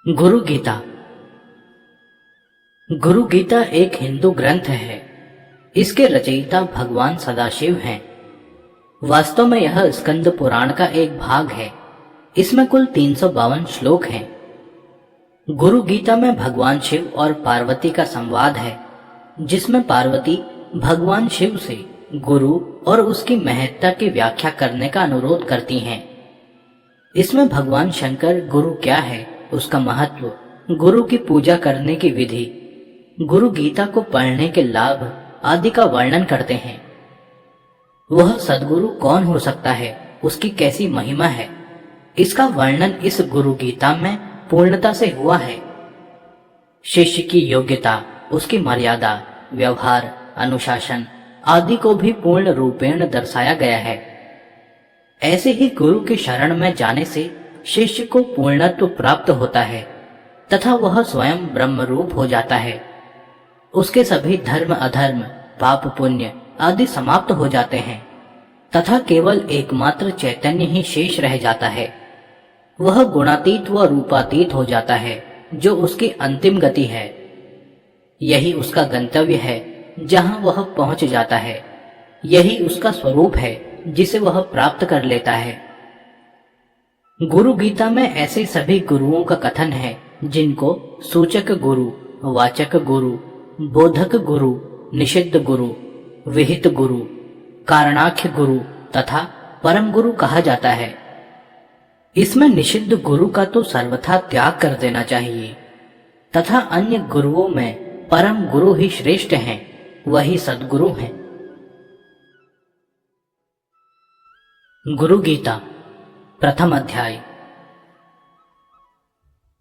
गुरु गीता। गुरु गीता एक हिंदू ग्रंथ है। इसके रचयिता भगवान सदाशिव हैं। वास्तव में यह स्कंद पुराण का एक भाग है। इसमें कुल 352 श्लोक हैं। गुरु गीता में भगवान शिव और पार्वती का संवाद है, जिसमें पार्वती भगवान शिव से गुरु और उसकी महत्ता की व्याख्या करने का अनुरोध करती हैं। इसमें भगवान शंकर गुरु क्या है, उसका महत्व, गुरु की पूजा करने की विधि, गुरु गीता को पढ़ने के लाभ आदि का वर्णन करते हैं। वह सद्गुरु कौन हो सकता है, उसकी कैसी महिमा है, इसका वर्णन इस गुरु गीता में पूर्णता से हुआ है। शिष्य की योग्यता, उसकी मर्यादा, व्यवहार, अनुशासन आदि को भी पूर्ण रूपेण दर्शाया गया है। ऐसे ही गुरु की शरण में जाने से शिष्य को पूर्णत्व प्राप्त होता है तथा वह स्वयं ब्रह्म रूप हो जाता है। उसके सभी धर्म अधर्म, पाप पुण्य आदि समाप्त हो जाते हैं तथा केवल एकमात्र चैतन्य ही शेष रह जाता है। वह गुणातीत व रूपातीत हो जाता है, जो उसकी अंतिम गति है। यही उसका गंतव्य है, जहां वह पहुंच जाता है। यही उसका स्वरूप है, जिसे वह प्राप्त कर लेता है। गुरु गीता में ऐसे सभी गुरुओं का कथन है, जिनको सूचक गुरु, वाचक गुरु, बोधक गुरु, निषिद्ध गुरु, विहित गुरु, कारणाख्य गुरु तथा परम गुरु कहा जाता है। इसमें निषिद्ध गुरु का तो सर्वथा त्याग कर देना चाहिए तथा अन्य गुरुओं में परम गुरु ही श्रेष्ठ हैं, वही सद्गुरु हैं। गुरु गीता प्रथम अध्याय।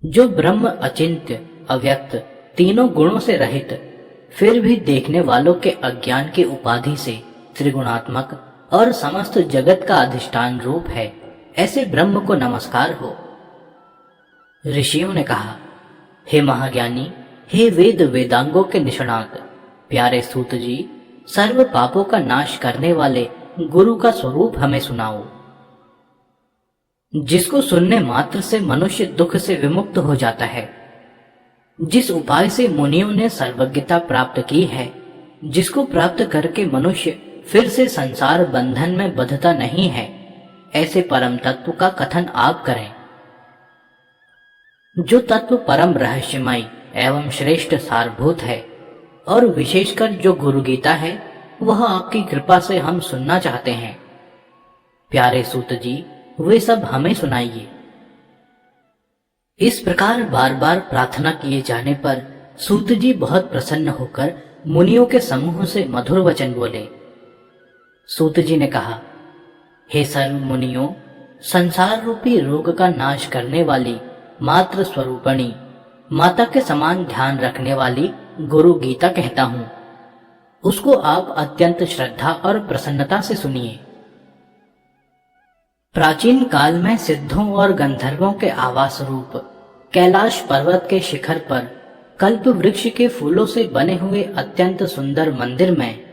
जो ब्रह्म अचिंत्य, अव्यक्त, तीनों गुणों से रहित, फिर भी देखने वालों के अज्ञान की उपाधि से त्रिगुणात्मक और समस्त जगत का अधिष्ठान रूप है, ऐसे ब्रह्म को नमस्कार हो। ऋषियों ने कहा, हे महाज्ञानी, हे वेद वेदांगों के निष्णात, प्यारे सूत जी, सर्व पापों का नाश करने वाले गुरु का स्वरूप हमें सुनाओ, जिसको सुनने मात्र से मनुष्य दुख से विमुक्त हो जाता है। जिस उपाय से मुनियों ने सर्वज्ञता प्राप्त की है, जिसको प्राप्त करके मनुष्य फिर से संसार बंधन में बंधता नहीं है, ऐसे परम तत्व का कथन आप करें। जो तत्व परम रहस्यमय एवं श्रेष्ठ सारभूत है और विशेषकर जो गुरु गीता है, वह आपकी कृपा से हम सुनना चाहते हैं। प्यारे सूत जी, वे सब हमें सुनाइए। इस प्रकार बार बार प्रार्थना किए जाने पर सूत जी बहुत प्रसन्न होकर मुनियों के समूह से मधुर वचन बोले। सूत जी ने कहा, हे सर्व मुनियों, संसार रूपी रोग का नाश करने वाली मात्र स्वरूपणी, माता के समान ध्यान रखने वाली गुरु गीता कहता हूं। उसको आप अत्यंत श्रद्धा और प्रसन्नता से सुनिए। प्राचीन काल में सिद्धों और गंधर्वों के आवास रूप कैलाश पर्वत के शिखर पर कल्प वृक्ष के फूलों से बने हुए अत्यंत सुंदर मंदिर में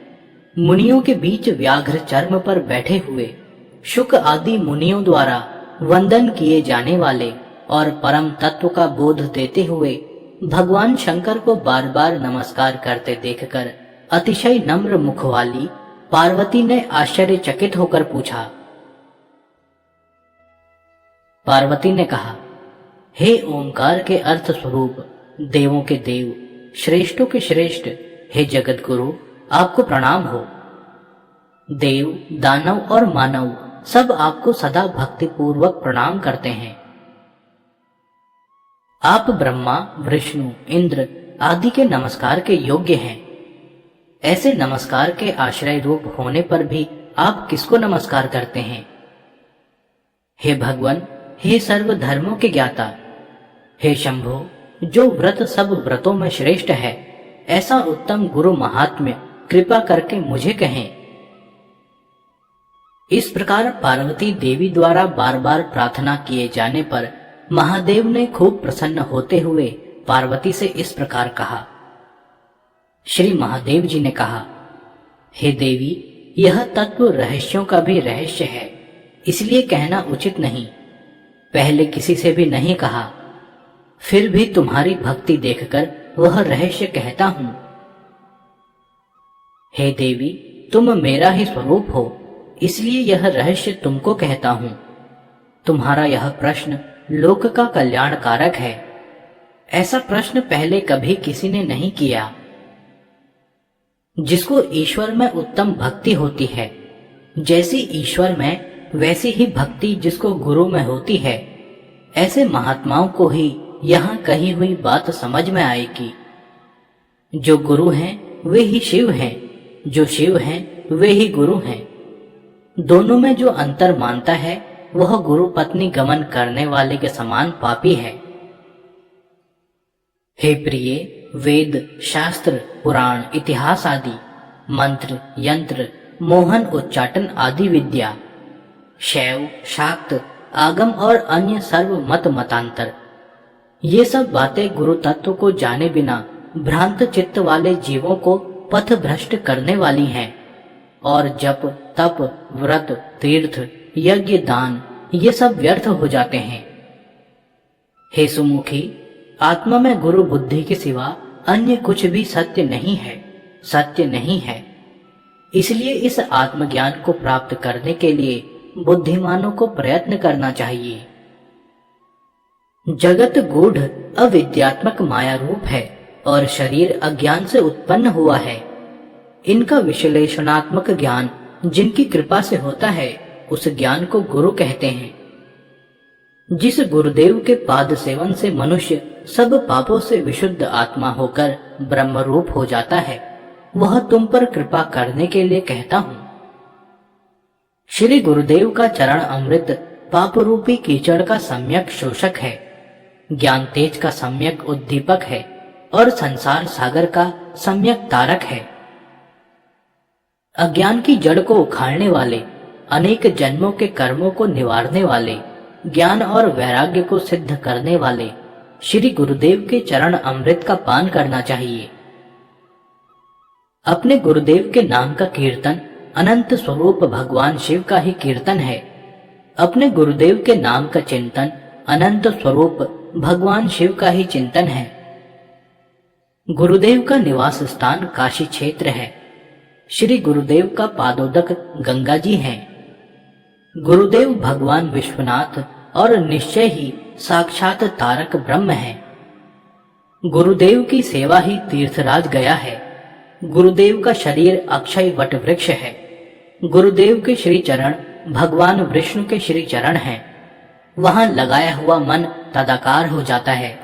मुनियों के बीच व्याघ्र चर्म पर बैठे हुए शुक आदि मुनियों द्वारा वंदन किए जाने वाले और परम तत्व का बोध देते हुए भगवान शंकर को बार बार नमस्कार करते देखकर अतिशय नम्र मुख वाली पार्वती ने आश्चर्यचकित होकर पूछा। पार्वती ने कहा, हे ओंकार के अर्थ स्वरूप, देवों के देव, श्रेष्ठों के श्रेष्ठ, हे जगत गुरु, आपको प्रणाम हो। देव, दानव और मानव सब आपको सदा भक्ति पूर्वक प्रणाम करते हैं। आप ब्रह्मा, विष्णु, इंद्र आदि के नमस्कार के योग्य हैं। ऐसे नमस्कार के आश्रय रूप होने पर भी आप किसको नमस्कार करते हैं? हे भगवान, हे सर्व धर्मों के ज्ञाता, हे शंभो, जो व्रत सब व्रतों में श्रेष्ठ है, ऐसा उत्तम गुरु महात्म्य कृपा करके मुझे कहें। इस प्रकार पार्वती देवी द्वारा बार बार प्रार्थना किए जाने पर महादेव ने खूब प्रसन्न होते हुए पार्वती से इस प्रकार कहा। श्री महादेव जी ने कहा, हे देवी, यह तत्व रहस्यों का भी रहस्य है, इसलिए कहना उचित नहीं। पहले किसी से भी नहीं कहा, फिर भी तुम्हारी भक्ति देखकर वह रहस्य कहता हूं। हे देवी, तुम मेरा ही स्वरूप हो, इसलिए यह रहस्य तुमको कहता हूं। तुम्हारा यह प्रश्न लोक का कल्याणकारक है। ऐसा प्रश्न पहले कभी किसी ने नहीं किया। जिसको ईश्वर में उत्तम भक्ति होती है, जैसी ईश्वर में वैसी ही भक्ति जिसको गुरु में होती है, ऐसे महात्माओं को ही यहाँ कही हुई बात समझ में आएगी। जो गुरु हैं वे ही शिव हैं, जो शिव हैं वे ही गुरु हैं। दोनों में जो अंतर मानता है वह गुरु पत्नी गमन करने वाले के समान पापी है। हे प्रिय, वेद, शास्त्र, पुराण, इतिहास आदि, मंत्र, यंत्र, मोहन, उच्चाटन आदि विद्या, शैव, शाक्त, आगम और अन्य सर्व मत मतांतर, ये सब बातें गुरु तत्व को जाने बिना भ्रांत चित्त वाले जीवों को पथ भ्रष्ट करने वाली हैं। और जप, तप, व्रत, तीर्थ, यज्ञ, दान, ये सब व्यर्थ हो जाते हैं। हे सुमुखी, आत्मा में गुरु बुद्धि के सिवा अन्य कुछ भी सत्य नहीं है, सत्य नहीं है। इसलिए इस आत्मज्ञान को प्राप्त करने के लिए बुद्धिमानों को प्रयत्न करना चाहिए। जगत गूढ़ अविद्यात्मक माया रूप है और शरीर अज्ञान से उत्पन्न हुआ है। इनका विश्लेषणात्मक ज्ञान जिनकी कृपा से होता है, उस ज्ञान को गुरु कहते हैं। जिस गुरुदेव के पाद सेवन से मनुष्य सब पापों से विशुद्ध आत्मा होकर ब्रह्म रूप हो जाता है, वह तुम पर कृपा करने के लिए कहता हूं। श्री गुरुदेव का चरण अमृत पाप रूपी कीचड़ का सम्यक शोषक है, ज्ञान तेज का सम्यक उद्दीपक है और संसार सागर का सम्यक तारक है। अज्ञान की जड़ को उखाड़ने वाले, अनेक जन्मों के कर्मों को निवारने वाले, ज्ञान और वैराग्य को सिद्ध करने वाले श्री गुरुदेव के चरण अमृत का पान करना चाहिए। अपने गुरुदेव के नाम का कीर्तन अनंत स्वरूप भगवान शिव का ही कीर्तन है। अपने गुरुदेव के नाम का चिंतन अनंत स्वरूप भगवान शिव का ही चिंतन है। गुरुदेव का निवास स्थान काशी क्षेत्र है। श्री गुरुदेव का पादोदक गंगा जी हैं। गुरुदेव भगवान विश्वनाथ और निश्चय ही साक्षात तारक ब्रह्म है। गुरुदेव की सेवा ही तीर्थराज गया है। गुरुदेव का शरीर अक्षय वट वृक्ष है। गुरुदेव के श्री चरण भगवान विष्णु के श्री चरण हैं। वहां लगाया हुआ मन तदाकार हो जाता है।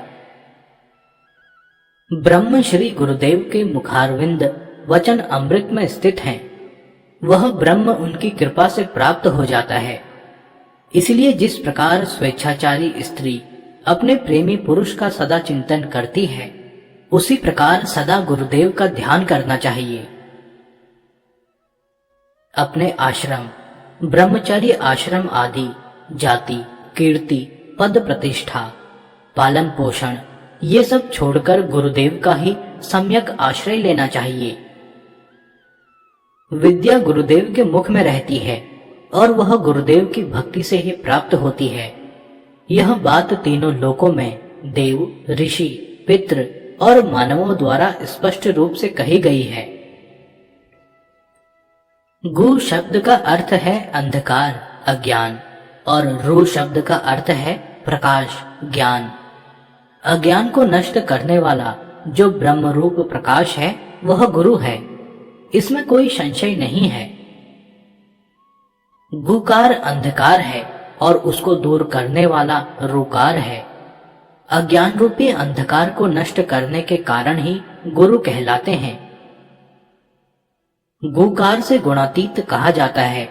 ब्रह्म श्री गुरुदेव के मुखारविंद वचन अमृत में स्थित हैं। वह ब्रह्म उनकी कृपा से प्राप्त हो जाता है। इसलिए जिस प्रकार स्वेच्छाचारी स्त्री अपने प्रेमी पुरुष का सदा चिंतन करती है, उसी प्रकार सदा गुरुदेव का ध्यान करना चाहिए। अपने आश्रम, ब्रह्मचर्य आश्रम आदि, जाति, कीर्ति, पद प्रतिष्ठा, पालन पोषण, ये सब छोड़कर गुरुदेव का ही सम्यक आश्रय लेना चाहिए। विद्या गुरुदेव के मुख में रहती है और वह गुरुदेव की भक्ति से ही प्राप्त होती है। यह बात तीनों लोकों में देव, ऋषि, पितृ और मानवों द्वारा स्पष्ट रूप से कही गई है। गु शब्द का अर्थ है अंधकार, अज्ञान, और रू शब्द का अर्थ है प्रकाश, ज्ञान। अज्ञान को नष्ट करने वाला जो ब्रह्म रूप प्रकाश है, वह गुरु है। इसमें कोई संशय नहीं है। गुकार अंधकार है और उसको दूर करने वाला रूकार है। अज्ञान रूपी अंधकार को नष्ट करने के कारण ही गुरु कहलाते हैं। गुकार से गुणातीत कहा जाता है,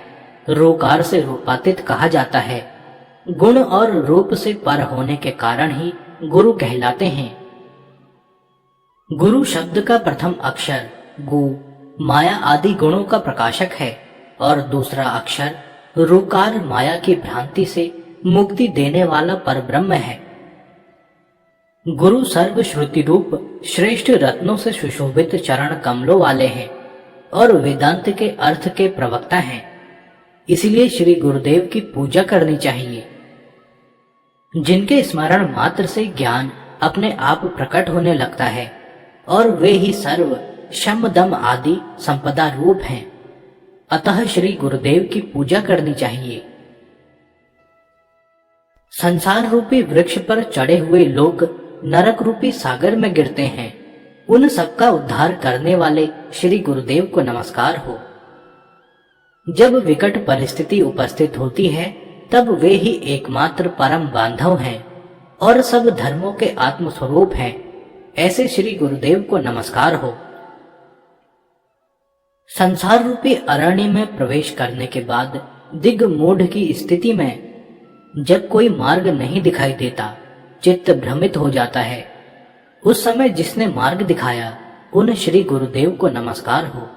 रूकार से रूपातीत कहा जाता है। गुण और रूप से पर होने के कारण ही गुरु कहलाते हैं। गुरु शब्द का प्रथम अक्षर गु माया आदि गुणों का प्रकाशक है और दूसरा अक्षर रूकार माया की भ्रांति से मुक्ति देने वाला परब्रह्म है। गुरु सर्व श्रुति रूप श्रेष्ठ रत्नों से सुशोभित चरण कमलों वाले हैं और वेदांत के अर्थ के प्रवक्ता हैं। इसलिए श्री गुरुदेव की पूजा करनी चाहिए। जिनके स्मरण मात्र से ज्ञान अपने आप प्रकट होने लगता है और वे ही सर्व शम दम आदि संपदा रूप हैं। अतः श्री गुरुदेव की पूजा करनी चाहिए। संसार रूपी वृक्ष पर चढ़े हुए लोग नरक रूपी सागर में गिरते हैं। उन सबका उद्धार करने वाले श्री गुरुदेव को नमस्कार हो। जब विकट परिस्थिति उपस्थित होती है तब वे ही एकमात्र परम बांधव हैं और सब धर्मों के आत्मस्वरूप हैं। ऐसे श्री गुरुदेव को नमस्कार हो। संसार रूपी अरण्य में प्रवेश करने के बाद दिग्मूढ़ की स्थिति में जब कोई मार्ग नहीं दिखाई देता, चित्त भ्रमित हो जाता है, उस समय जिसने मार्ग दिखाया उन श्री गुरुदेव को नमस्कार हो।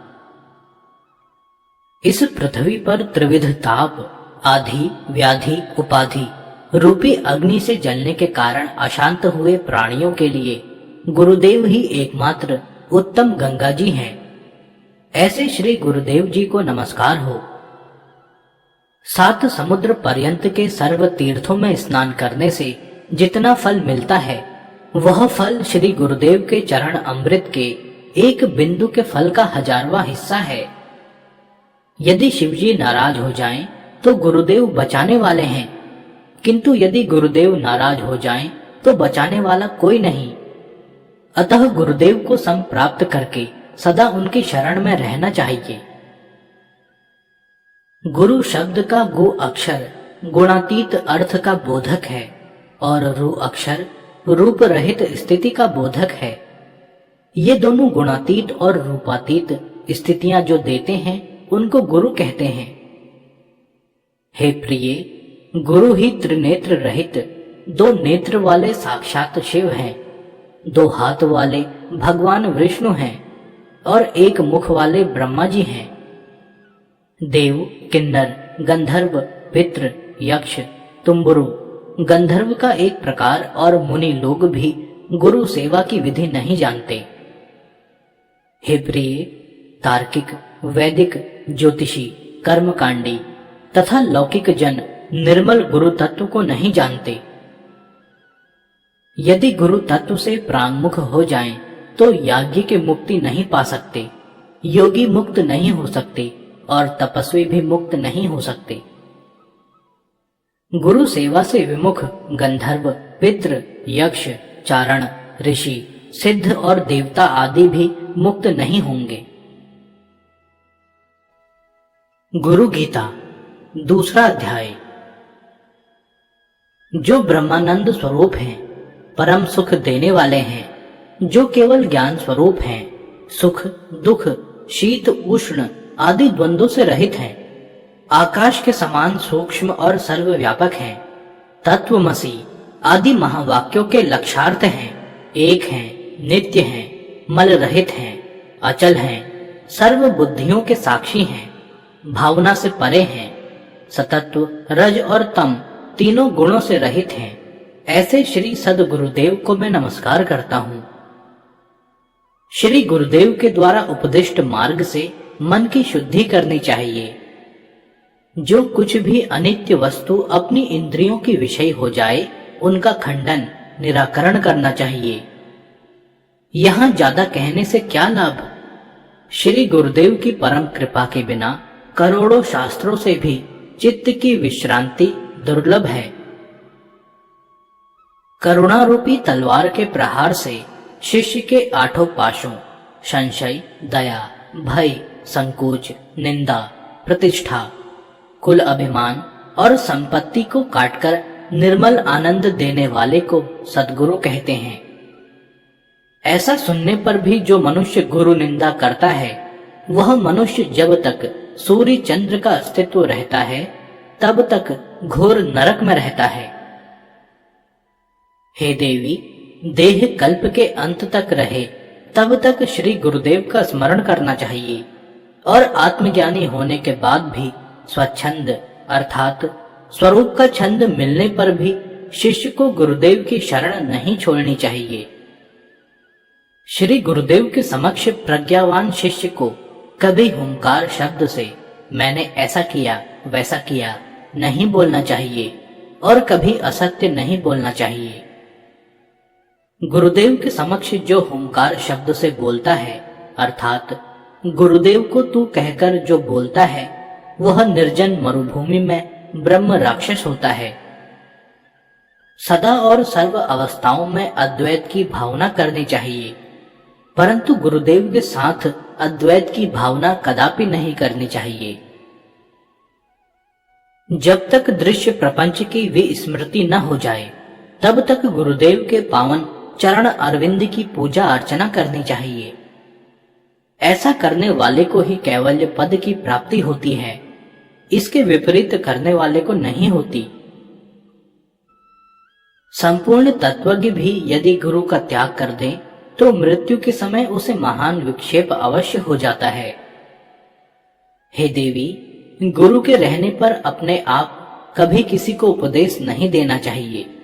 इस पृथ्वी पर त्रिविध ताप, आधि, व्याधि, उपाधि रूपी अग्नि से जलने के कारण अशांत हुए प्राणियों के लिए गुरुदेव ही एकमात्र उत्तम गंगा जी हैं। ऐसे श्री गुरुदेव जी को नमस्कार हो। 7 समुद्र पर्यंत के सर्व तीर्थों में स्नान करने से जितना फल मिलता है वह फल श्री गुरुदेव के चरण अमृत के एक बिंदु के फल का 1000वां हिस्सा है। यदि शिवजी नाराज हो जाएं तो गुरुदेव बचाने वाले हैं, किंतु यदि गुरुदेव नाराज हो जाएं तो बचाने वाला कोई नहीं। अतः गुरुदेव को संप्राप्त करके सदा उनकी शरण में रहना चाहिए। गुरु शब्द का गु अक्षर गुणातीत अर्थ का बोधक है और रु अक्षर रूप रहित स्थिति का बोधक है। ये दोनों गुणातीत और रूपातीत स्थितियां जो देते हैं उनको गुरु कहते हैं। हे प्रिय, गुरु ही त्रिनेत्र रहित 2 नेत्र वाले साक्षात शिव हैं, 2 हाथ वाले भगवान विष्णु हैं और 1 मुख वाले ब्रह्मा जी हैं। देव, किन्नर, गंधर्व, पितृ, यक्ष, तुम्बुरु गंधर्व का एक प्रकार और मुनि लोग भी गुरु सेवा की विधि नहीं जानते। हे प्रिय, तार्किक, वैदिक, ज्योतिषी, कर्मकांडी तथा लौकिक जन निर्मल गुरु तत्व को नहीं जानते। यदि गुरु तत्व से प्रांगमुख हो जाएं, तो याज्ञी के मुक्ति नहीं पा सकते, योगी मुक्त नहीं हो सकते और तपस्वी भी मुक्त नहीं हो सकते। गुरु सेवा से विमुख गंधर्व, पितृ, यक्ष, चारण, ऋषि, सिद्ध और देवता आदि भी मुक्त नहीं होंगे। गुरु गीता 2 अध्याय। जो ब्रह्मानंद स्वरूप हैं, परम सुख देने वाले हैं, जो केवल ज्ञान स्वरूप हैं, सुख, दुख, शीत, उष्ण आदि द्वंद्वों से रहित हैं, आकाश के समान सूक्ष्म और सर्वव्यापक हैं, तत्वमसि आदि महावाक्यों के लक्षार्थ हैं, एक हैं, नित्य हैं, मल रहित हैं, अचल हैं, सर्व बुद्धियों के साक्षी हैं, भावना से परे हैं, सतत्व, रज और तम तीनों गुणों से रहित हैं। ऐसे श्री सद्गुरुदेव को मैं नमस्कार करता हूँ। श्री गुरुदेव के द्वारा उपदिष्ट मार्ग से मन की शुद्धि करनी चाहिए। जो कुछ भी अनित्य वस्तु अपनी इंद्रियों की विषय हो जाए उनका खंडन, निराकरण करना चाहिए। यहाँ ज्यादा कहने से क्या लाभ? श्री गुरुदेव की परम कृपा के बिना करोड़ों शास्त्रों से भी चित्त की विश्रांति दुर्लभ है। करुणा रूपी तलवार के प्रहार से शिष्य के 8 पाशों संशय, दया, भय, संकोच, निंदा, प्रतिष्ठा, कुल अभिमान और संपत्ति को काटकर निर्मल आनंद देने वाले को सद्गुरु कहते हैं। ऐसा सुनने पर भी जो मनुष्य गुरु निंदा करता है वह मनुष्य जब तक सूर्य चंद्र का अस्तित्व रहता है तब तक घोर नरक में रहता है। हे देवी, देह कल्प के अंत तक रहे तब तक श्री गुरुदेव का स्मरण करना चाहिए और आत्मज्ञानी होने के बाद भी स्वच्छंद अर्थात स्वरूप का छंद मिलने पर भी शिष्य को गुरुदेव की शरण नहीं छोड़नी चाहिए। श्री गुरुदेव के समक्ष प्रज्ञावान शिष्य को कभी हुंकार शब्द से मैंने ऐसा किया वैसा किया नहीं बोलना चाहिए और कभी असत्य नहीं बोलना चाहिए। गुरुदेव के समक्ष जो हुंकार शब्द से बोलता है, अर्थात गुरुदेव को तू कहकर जो बोलता है, वह निर्जन मरुभूमि में ब्रह्म राक्षस होता है। सदा और सर्व अवस्थाओं में अद्वैत की भावना करनी चाहिए, परंतु गुरुदेव के साथ अद्वैत की भावना कदापि नहीं करनी चाहिए। जब तक दृश्य प्रपंच की विस्मृति न हो जाए, तब तक गुरुदेव के पावन चरण अरविंद की पूजा अर्चना करनी चाहिए। ऐसा करने वाले को ही कैवल्य पद की प्राप्ति होती है, इसके विपरीत करने वाले को नहीं होती। संपूर्ण तत्वज्ञ भी यदि गुरु का त्याग कर दे, तो मृत्यु के समय उसे महान विक्षेप अवश्य हो जाता है। हे देवी, गुरु के रहने पर अपने आप कभी किसी को उपदेश नहीं देना चाहिए।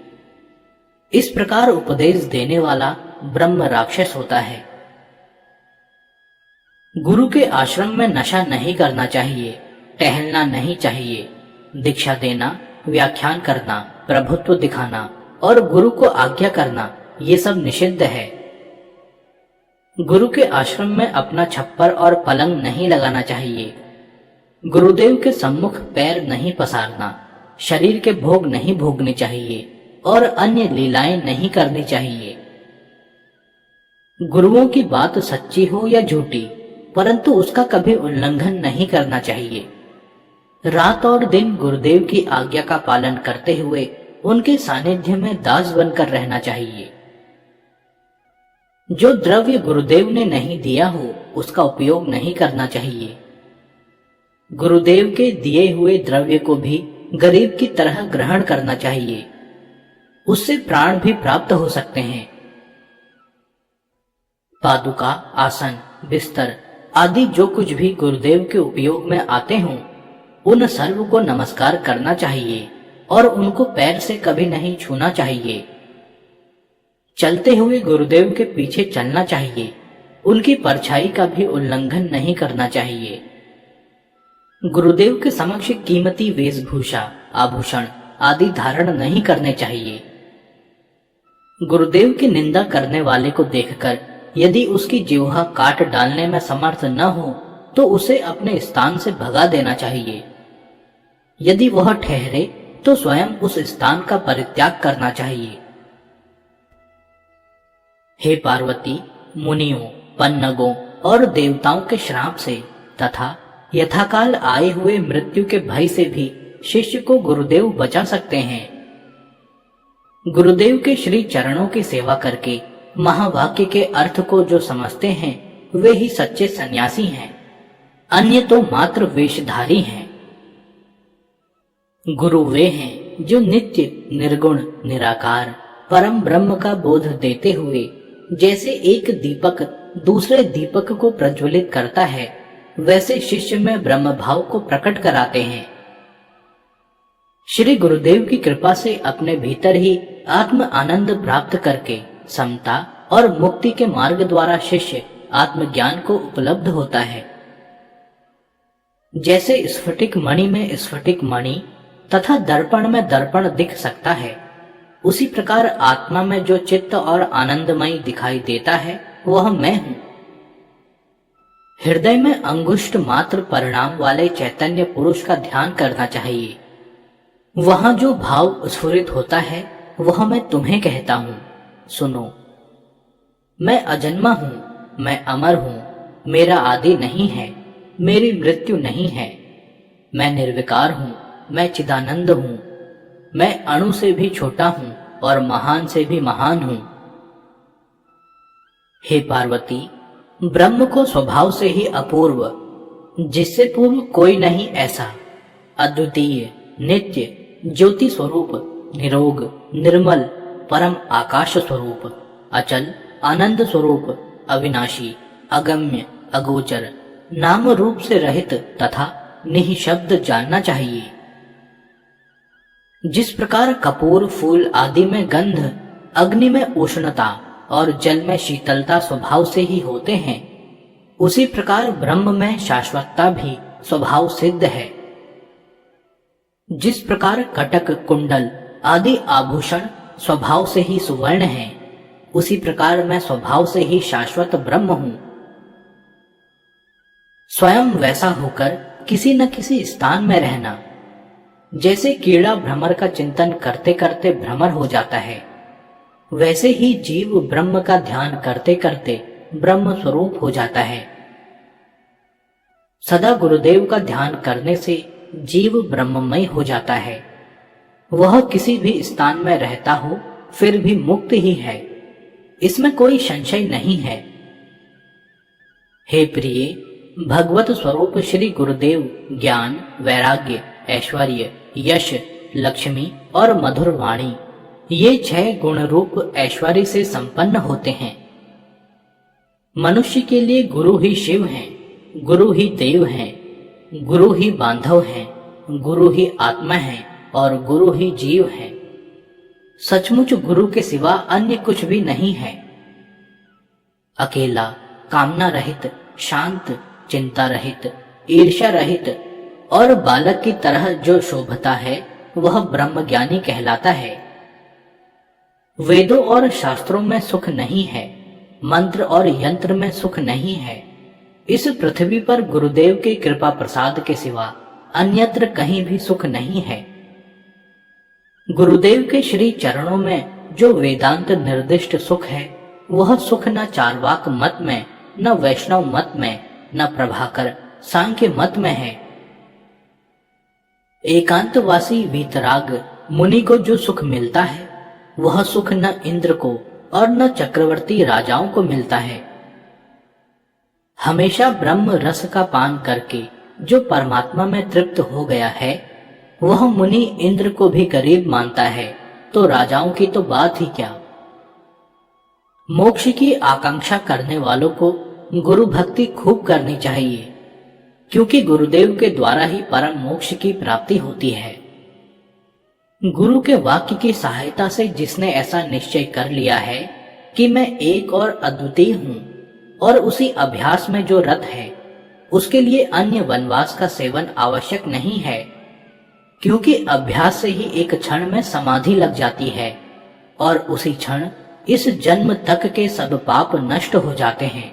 इस प्रकार उपदेश देने वाला ब्रह्म राक्षस होता है। गुरु के आश्रम में नशा नहीं करना चाहिए, टहलना नहीं चाहिए, दीक्षा देना, व्याख्यान करना, प्रभुत्व दिखाना और गुरु को आज्ञा करना, ये सब निषिद्ध है। गुरु के आश्रम में अपना छप्पर और पलंग नहीं लगाना चाहिए। गुरुदेव के सम्मुख पैर नहीं पसारना, शरीर के भोग नहीं भोगने चाहिए और अन्य लीलाएं नहीं करनी चाहिए। गुरुओं की बात सच्ची हो या झूठी, परंतु उसका कभी उल्लंघन नहीं करना चाहिए। रात और दिन गुरुदेव की आज्ञा का पालन करते हुए उनके सानिध्य में दास बनकर रहना चाहिए। जो द्रव्य गुरुदेव ने नहीं दिया हो, उसका उपयोग नहीं करना चाहिए। गुरुदेव के दिए हुए द्रव्य को भी गरीब की तरह ग्रहण करना चाहिए, उससे प्राण भी प्राप्त हो सकते हैं। पादुका, आसन, बिस्तर आदि जो कुछ भी गुरुदेव के उपयोग में आते हों, उन सर्व को नमस्कार करना चाहिए और उनको पैर से कभी नहीं छूना चाहिए। चलते हुए गुरुदेव के पीछे चलना चाहिए, उनकी परछाई का भी उल्लंघन नहीं करना चाहिए। गुरुदेव के समक्ष कीमती वेशभूषा, आभूषण आदि धारण नहीं करने चाहिए। गुरुदेव की निंदा करने वाले को देखकर यदि उसकी जिह्वा काट डालने में समर्थ न हो, तो उसे अपने स्थान से भगा देना चाहिए। यदि वह ठहरे तो स्वयं उस स्थान का परित्याग करना चाहिए। हे पार्वती, मुनियों, पन्नगों और देवताओं के श्राप से तथा यथाकाल आए हुए मृत्यु के भय से भी शिष्य को गुरुदेव बचा सकते हैं। गुरुदेव के श्री चरणों की सेवा करके महावाक्य के अर्थ को जो समझते हैं, वे ही सच्चे सन्यासी हैं, अन्य तो मात्र वेशधारी हैं। गुरु वे हैं जो नित्य, निर्गुण, निराकार परम ब्रह्म का बोध देते हुए जैसे एक दीपक दूसरे दीपक को प्रज्वलित करता है, वैसे शिष्य में ब्रह्म भाव को प्रकट कराते हैं। श्री गुरुदेव की कृपा से अपने भीतर ही आत्म आनंद प्राप्त करके समता और मुक्ति के मार्ग द्वारा शिष्य आत्मज्ञान को उपलब्ध होता है। जैसे स्फटिक मणि में स्फटिक मणि तथा दर्पण में दर्पण दिख सकता है, उसी प्रकार आत्मा में जो चित्त और आनंदमय दिखाई देता है, वह मैं हूं। हृदय में अंगुष्ठ मात्र परिणाम वाले चैतन्य पुरुष का ध्यान करना चाहिए। वहां जो भाव स्फुरित होता है, वह मैं तुम्हें कहता हूं, सुनो। मैं अजन्मा हूं, मैं अमर हूं, मेरा आदि नहीं है, मेरी मृत्यु नहीं है। मैं निर्विकार हूं, मैं चिदानंद हूं, मैं अणु से भी छोटा हूं और महान से भी महान हूं। हे पार्वती, ब्रह्म को स्वभाव से ही अपूर्व, जिससे पूर्व कोई नहीं ऐसा, अद्वितीय, नित्य, ज्योति स्वरूप, निरोग, निर्मल, परम आकाश स्वरूप, अचल, आनंद स्वरूप, अविनाशी, अगम्य, अगोचर, नाम रूप से रहित तथा निःशब्द जानना चाहिए। जिस प्रकार कपूर, फूल आदि में गंध, अग्नि में उष्णता और जल में शीतलता स्वभाव से ही होते हैं, उसी प्रकार ब्रह्म में शाश्वतता भी स्वभाव सिद्ध है। जिस प्रकार कटक, कुंडल आदि आभूषण स्वभाव से ही सुवर्ण हैं, उसी प्रकार मैं स्वभाव से ही शाश्वत ब्रह्म हूं। स्वयं वैसा होकर किसी न किसी स्थान में रहना। जैसे कीड़ा भ्रमर का चिंतन करते करते भ्रमर हो जाता है, वैसे ही जीव ब्रह्म का ध्यान करते करते ब्रह्म स्वरूप हो जाता है। सदा गुरुदेव का ध्यान करने से जीव ब्रह्ममय हो जाता है। वह किसी भी स्थान में रहता हो फिर भी मुक्त ही है, इसमें कोई संशय नहीं है। हे प्रिय, भगवत स्वरूप श्री गुरुदेव ज्ञान, वैराग्य, ऐश्वर्य, यश, लक्ष्मी और मधुर वाणी, ये 6 गुण रूप ऐश्वर्य से संपन्न होते हैं। मनुष्य के लिए गुरु ही शिव हैं, गुरु ही देव हैं, गुरु ही बांधव हैं, गुरु ही आत्मा है और गुरु ही जीव है। सचमुच गुरु के सिवा अन्य कुछ भी नहीं है। अकेला, कामना रहित, शांत, चिंता रहित, ईर्ष्या रहित और बालक की तरह जो शोभता है वह ब्रह्मज्ञानी कहलाता है। वेदों और शास्त्रों में सुख नहीं है, मंत्र और यंत्र में सुख नहीं है। इस पृथ्वी पर गुरुदेव के कृपा प्रसाद के सिवा अन्यत्र कहीं भी सुख नहीं है। गुरुदेव के श्री चरणों में जो वेदांत निर्दिष्ट सुख है, वह सुख न चार्वाक मत में, न वैष्णव मत में, न प्रभाकर सांख्य मत में है। एकांतवासी वीतराग मुनि को जो सुख मिलता है, वह सुख न इंद्र को और न चक्रवर्ती राजाओं को मिलता है। हमेशा ब्रह्म रस का पान करके जो परमात्मा में तृप्त हो गया है, वह मुनि इंद्र को भी करीब मानता है, तो राजाओं की तो बात ही क्या। मोक्ष की आकांक्षा करने वालों को गुरु भक्ति खूब करनी चाहिए, क्योंकि गुरुदेव के द्वारा ही परम मोक्ष की प्राप्ति होती है। गुरु के वाक्य की सहायता से जिसने ऐसा निश्चय कर लिया है कि मैं एक और अद्वितीय हूं और उसी अभ्यास में जो रत है, उसके लिए अन्य वनवास का सेवन आवश्यक नहीं है, क्योंकि अभ्यास से ही एक क्षण में समाधि लग जाती है और उसी क्षण इस जन्म तक के सब पाप नष्ट हो जाते हैं।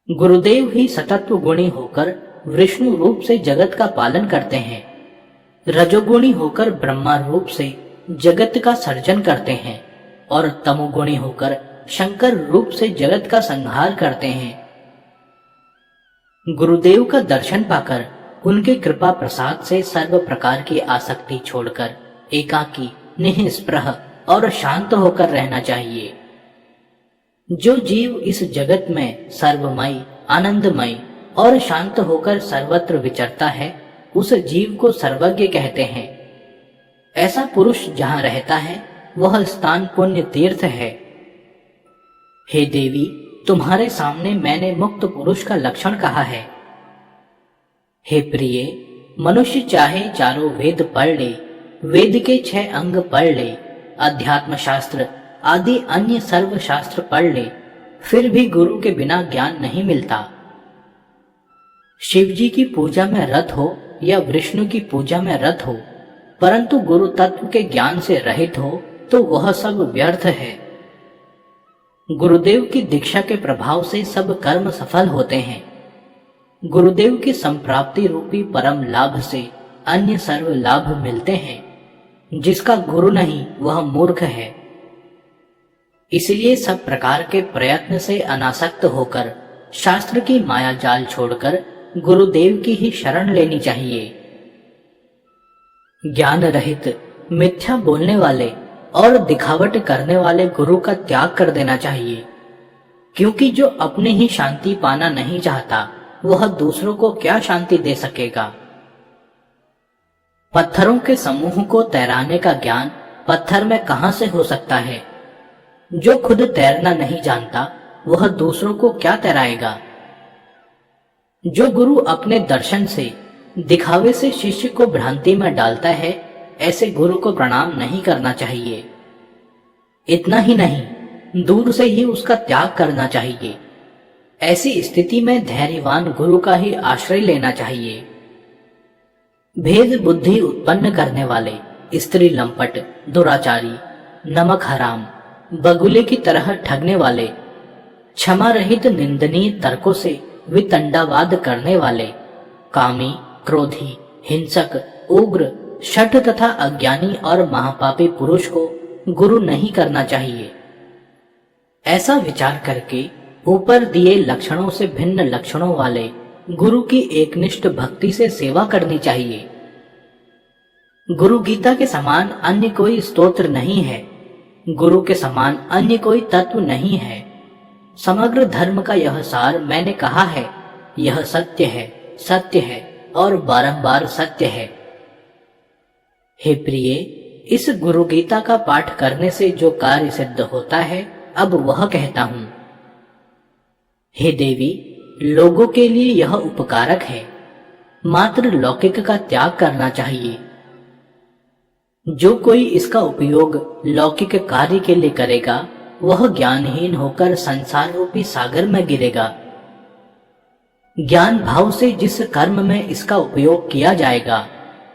गुरुदेव ही सतत्व गुणी होकर विष्णु रूप से जगत का पालन करते हैं, रजोगुणी होकर ब्रह्मा रूप से जगत का सर्जन करते हैं और तमोगुणी होकर शंकर रूप से जगत का संहार करते हैं। गुरुदेव का दर्शन पाकर उनके कृपा प्रसाद से सर्व प्रकार की आसक्ति छोड़कर एकाकी, निःस्पृह और शांत होकर रहना चाहिए। जो जीव इस जगत में सर्वमय, आनंदमय और शांत होकर सर्वत्र विचरता है, उस जीव को सर्वज्ञ कहते हैं। ऐसा पुरुष जहां रहता है, वह स्थान पुण्य तीर्थ है। हे देवी, तुम्हारे सामने मैंने मुक्त पुरुष का लक्षण कहा है। हे प्रिय, मनुष्य चाहे चारों वेद पढ़ ले, वेद के 6 अंग पढ़ ले, अध्यात्म शास्त्र आदि अन्य सर्व शास्त्र पढ़ ले, फिर भी गुरु के बिना ज्ञान नहीं मिलता। शिव जी की पूजा में रत हो या विष्णु की पूजा में रत हो, परंतु गुरु तत्व के ज्ञान से रहित हो तो वह सब व्यर्थ है। गुरुदेव की दीक्षा के प्रभाव से सब कर्म सफल होते हैं। गुरुदेव की संप्राप्ति रूपी परम लाभ से अन्य सर्व लाभ मिलते हैं। जिसका गुरु नहीं वह मूर्ख है। इसलिए सब प्रकार के प्रयत्न से अनासक्त होकर शास्त्र की माया जाल छोड़कर गुरुदेव की ही शरण लेनी चाहिए। ज्ञान रहित, मिथ्या बोलने वाले और दिखावट करने वाले गुरु का त्याग कर देना चाहिए, क्योंकि जो अपने ही शांति पाना नहीं चाहता, वह दूसरों को क्या शांति दे सकेगा। पत्थरों के समूह को तैराने का ज्ञान पत्थर में कहां से हो सकता है। जो खुद तैरना नहीं जानता, वह दूसरों को क्या तैराएगा। जो गुरु अपने दर्शन से, दिखावे से शिष्य को भ्रांति में डालता है, ऐसे गुरु को प्रणाम नहीं करना चाहिए। इतना ही नहीं, दूर से ही उसका त्याग करना चाहिए। ऐसी स्थिति में धैर्यवान गुरु का ही आश्रय लेना चाहिए। भेद बुद्धि उत्पन्न करने वाले, स्त्री लंपट, दुराचारी, नमक हराम, बगुले की तरह ठगने वाले, क्षमा रहित निंदनीय तर्कों से वितंडावाद करने वाले, कामी, क्रोधी, हिंसक, उग्र, शठ तथा अज्ञानी और महापापी पुरुष को गुरु नहीं करना चाहिए। ऐसा विचार करके ऊपर दिए लक्षणों से भिन्न लक्षणों वाले गुरु की एकनिष्ठ भक्ति से सेवा करनी चाहिए। गुरु गीता के समान अन्य कोई स्तोत्र नहीं है, गुरु के समान अन्य कोई तत्व नहीं है। समग्र धर्म का यह सार मैंने कहा है, यह सत्य है, सत्य है और बारंबार सत्य है। हे प्रिय, इस गुरु गीता का पाठ करने से जो कार्य सिद्ध होता है, अब वह कहता हूं। हे देवी, लोगों के लिए यह उपकारक है, मात्र लौकिक का त्याग करना चाहिए। जो कोई इसका उपयोग लौकिक कार्य के लिए करेगा, वह ज्ञानहीन होकर संसार रूपी सागर में गिरेगा। ज्ञान भाव से जिस कर्म में इसका उपयोग किया जाएगा,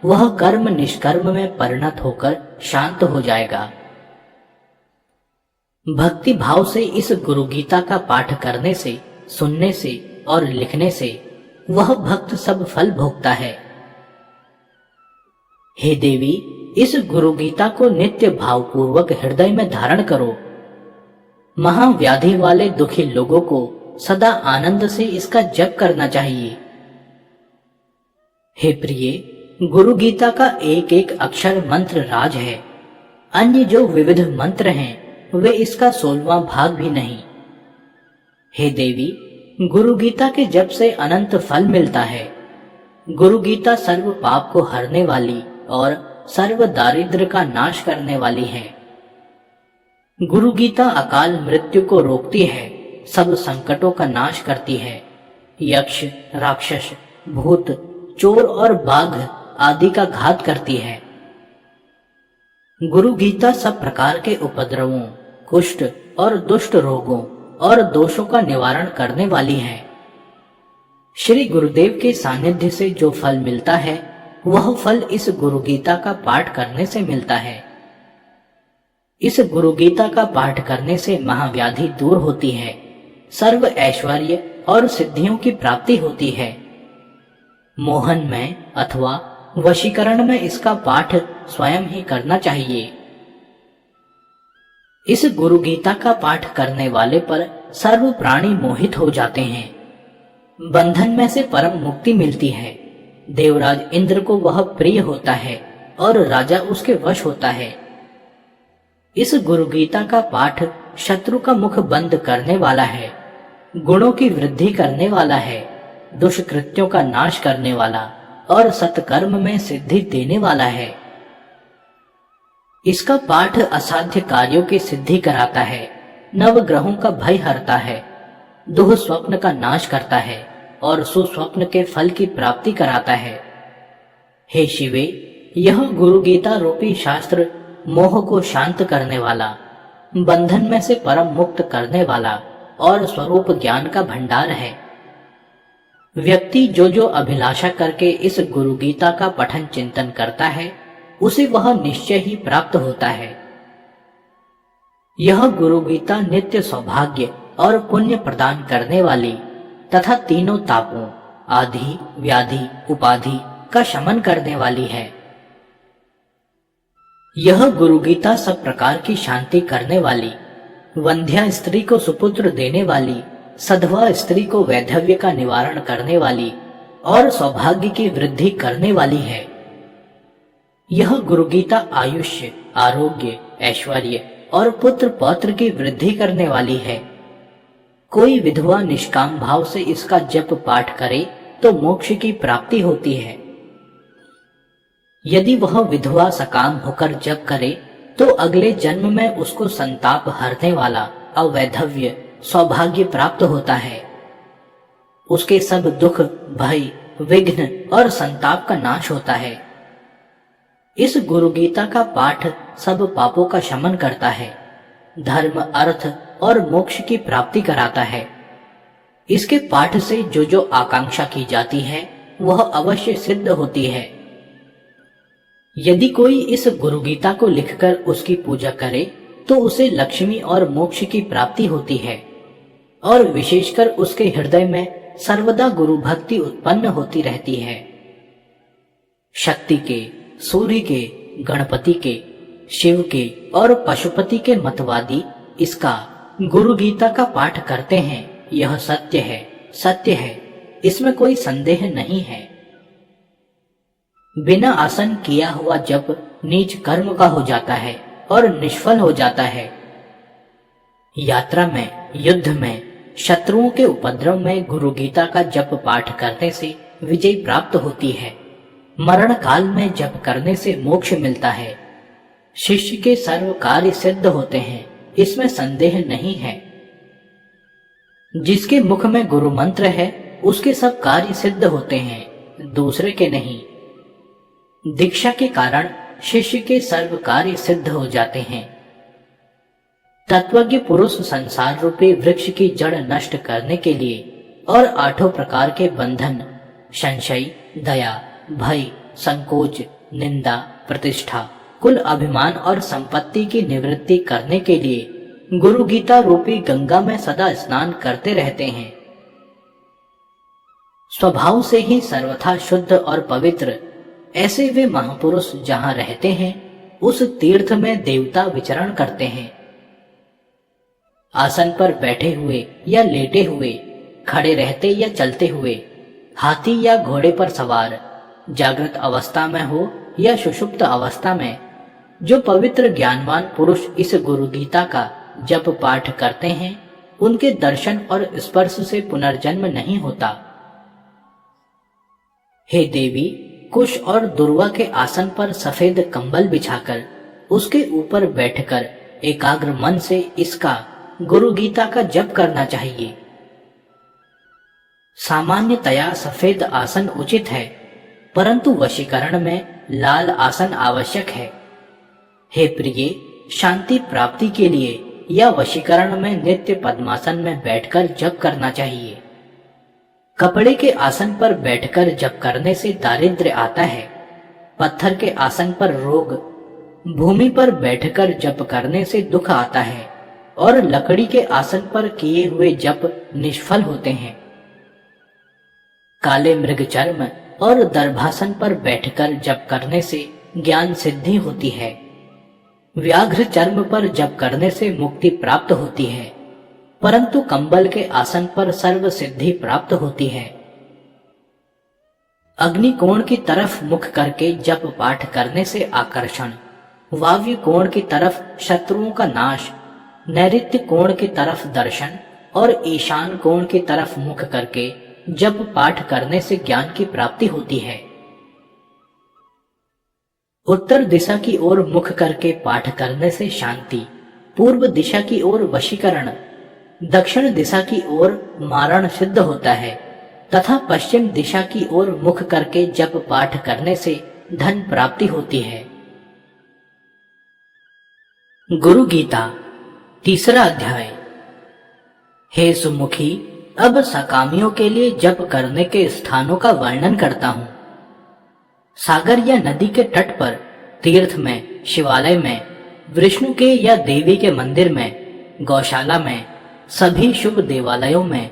वह कर्म निष्कर्म में परिणत होकर शांत हो जाएगा। भक्ति भाव से इस गुरु गीता का पाठ करने से, सुनने से और लिखने से वह भक्त सब फल भोगता है। हे देवी, इस गुरु गीता को नित्य भावपूर्वक हृदय में धारण करो। महाव्याधि वाले दुखी लोगों को सदा आनंद से इसका जप करना चाहिए। हे प्रिय, गुरु गीता का एक एक अक्षर मंत्र राज है। अन्य जो विविध मंत्र हैं, वे इसका 16वां भाग भी नहीं। हे देवी, गुरु गीता के जप से अनंत फल मिलता है। गुरु गीता सर्व पाप को हरने वाली और सर्व दारिद्र्य का नाश करने वाली है। गुरु गीता अकाल मृत्यु को रोकती है, सब संकटों का नाश करती है। यक्ष, राक्षस, भूत, चोर और बाघ आदि का घात करती है। गुरु गीता सब प्रकार के उपद्रवों, कुष्ठ और दुष्ट रोगों और दोषों का निवारण करने वाली है। श्री गुरुदेव के सानिध्य से जो फल मिलता है, वह फल इस गुरु गीता का पाठ करने से मिलता है। इस गुरु गीता का पाठ करने से महाव्याधि दूर होती है, सर्व ऐश्वर्य और सिद्धियों की प्राप्ति होती है। मोहन में अथवा वशीकरण में इसका पाठ स्वयं ही करना चाहिए। इस गुरु गीता का पाठ करने वाले पर सर्व प्राणी मोहित हो जाते हैं। बंधन में से परम मुक्ति मिलती है। देवराज इंद्र को वह प्रिय होता है और राजा उसके वश होता है। इस गुरु गीता का पाठ शत्रु का मुख बंद करने वाला है, गुणों की वृद्धि करने वाला है, दुष्कृत्यों का नाश करने वाला और सत्कर्म में सिद्धि देने वाला है। इसका पाठ असाध्य कार्यों की सिद्धि कराता है, नवग्रहों का भय हरता है, दुह स्वप्न का नाश करता है और सुस्वप्न के फल की प्राप्ति कराता है। हे शिवे, यह गुरु गीता रूपी शास्त्र मोह को शांत करने वाला, बंधन में से परम मुक्त करने वाला और स्वरूप ज्ञान का भंडार है। व्यक्ति जो जो अभिलाषा करके इस गुरु गीता का पठन चिंतन करता है, उसे वह निश्चय ही प्राप्त होता है। यह गुरु गीता नित्य सौभाग्य और पुण्य प्रदान करने वाली तथा तीनों तापों आदि, व्याधि, उपाधि का शमन करने वाली है। यह गुरु गीता सब प्रकार की शांति करने वाली, वंध्या स्त्री को सुपुत्र देने वाली, सधवा स्त्री को वैधव्य का निवारण करने वाली और सौभाग्य की वृद्धि करने वाली है। यह गुरु गीता आयुष्य, आरोग्य, ऐश्वर्य और पुत्र पौत्र की वृद्धि करने वाली है। कोई विधवा निष्काम भाव से इसका जप पाठ करे तो मोक्ष की प्राप्ति होती है। यदि वह विधवा सकाम होकर जप करे तो अगले जन्म में उसको संताप हरने वाला अवैधव्य सौभाग्य प्राप्त होता है। उसके सब दुख, भय, विघ्न और संताप का नाश होता है। इस गुरु गीता का पाठ सब पापों का शमन करता है, धर्म, अर्थ और मोक्ष की प्राप्ति कराता है। इसके पाठ से जो जो आकांक्षा की जाती है, वह अवश्य सिद्ध होती है। यदि कोई इस गुरु गीता को लिखकर उसकी पूजा करे तो उसे लक्ष्मी और मोक्ष की प्राप्ति होती है और विशेषकर उसके हृदय में सर्वदा गुरु भक्ति उत्पन्न होती रहती है। शक्ति के, सूर्य के, गणपति के, शिव के और पशुपति के मतवादी इसका गुरु गीता का पाठ करते हैं। यह सत्य है, सत्य है, इसमें कोई संदेह नहीं है। बिना आसन किया हुआ जप नीच कर्म का हो जाता है और निष्फल हो जाता है। यात्रा में, युद्ध में, शत्रुओं के उपद्रव में गुरु गीता का जप पाठ करने से विजय प्राप्त होती है। मरण काल में जप करने से मोक्ष मिलता है। शिष्य के सर्व कार्य सिद्ध होते हैं, इसमें संदेह नहीं है। जिसके मुख में गुरु मंत्र है उसके सब कार्य सिद्ध होते हैं, दूसरे के नहीं। दीक्षा के कारण शिष्य के सर्व कार्य सिद्ध हो जाते हैं। तत्वज्ञ पुरुष संसार रूपी वृक्ष की जड़ नष्ट करने के लिए और 8 प्रकार के बंधन, संशय, दया, भय, संकोच, निंदा, प्रतिष्ठा, कुल अभिमान और संपत्ति की निवृत्ति करने के लिए गुरु गीता रूपी गंगा में सदा स्नान करते रहते हैं। स्वभाव से ही सर्वथा शुद्ध और पवित्र ऐसे वे महापुरुष जहां रहते हैं उस तीर्थ में देवता विचरण करते हैं। आसन पर बैठे हुए या लेटे हुए, खड़े रहते या चलते हुए, हाथी या घोड़े पर सवार, जागृत अवस्था में हो या सुषुप्त अवस्था में, जो पवित्र ज्ञानवान पुरुष इस गुरु गीता का जप पाठ करते हैं उनके दर्शन और स्पर्श से पुनर्जन्म नहीं होता। हे देवी, कुश और दुर्वा के आसन पर सफेद कंबल बिछाकर उसके ऊपर बैठकर एकाग्र मन से इसका गुरु गीता का जप करना चाहिए। सामान्यतया सफेद आसन उचित है, परंतु वशीकरण में लाल आसन आवश्यक है। हे प्रिय, शांति प्राप्ति के लिए या वशीकरण में नित्य पद्मासन में बैठकर जप करना चाहिए। कपड़े के आसन पर बैठकर जप करने से दारिद्र्य आता है। पत्थर के आसन पर रोग, भूमि पर बैठकर जप करने से दुख आता है और लकड़ी के आसन पर किए हुए जप निष्फल होते हैं। काले मृग चर्म और दर्भासन पर बैठकर जप करने से ज्ञान सिद्धि होती है। व्याघ्र चर्म पर जप करने से मुक्ति प्राप्त होती है, परंतु कंबल के आसन पर सर्व सिद्धि प्राप्त होती है। अग्नि कोण की तरफ मुख करके जप पाठ करने से आकर्षण, वायु कोण की तरफ शत्रुओं का नाश, नैऋत्य कोण की तरफ दर्शन और ईशान कोण की तरफ मुख करके जप पाठ करने से ज्ञान की प्राप्ति होती है। उत्तर दिशा की ओर मुख करके पाठ करने से शांति, पूर्व दिशा की ओर वशीकरण, दक्षिण दिशा की ओर मारण सिद्ध होता है तथा पश्चिम दिशा की ओर मुख करके जप पाठ करने से धन प्राप्ति होती है। गुरु गीता तीसरा अध्याय। हे सुमुखी, अब सकामियों के लिए जप करने के स्थानों का वर्णन करता हूँ। सागर या नदी के तट पर, तीर्थ में, शिवालय में, विष्णु के या देवी के मंदिर में, गौशाला में, सभी शुभ देवालयों में,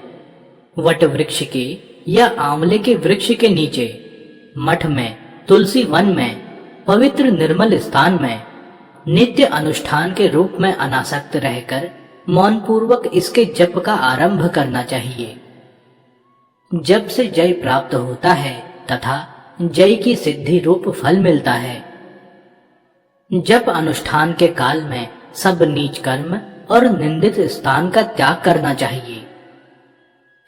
वट वृक्ष के या आंवले के वृक्ष के नीचे, मठ में, तुलसी वन में, पवित्र निर्मल स्थान में नित्य अनुष्ठान के रूप में अनासक्त रहकर मौन पूर्वक इसके जप का आरंभ करना चाहिए। जप से जय प्राप्त होता है तथा जय की सिद्धि रूप फल मिलता है। जप अनुष्ठान के काल में सब नीच कर्म और निंदित स्थान का त्याग करना चाहिए।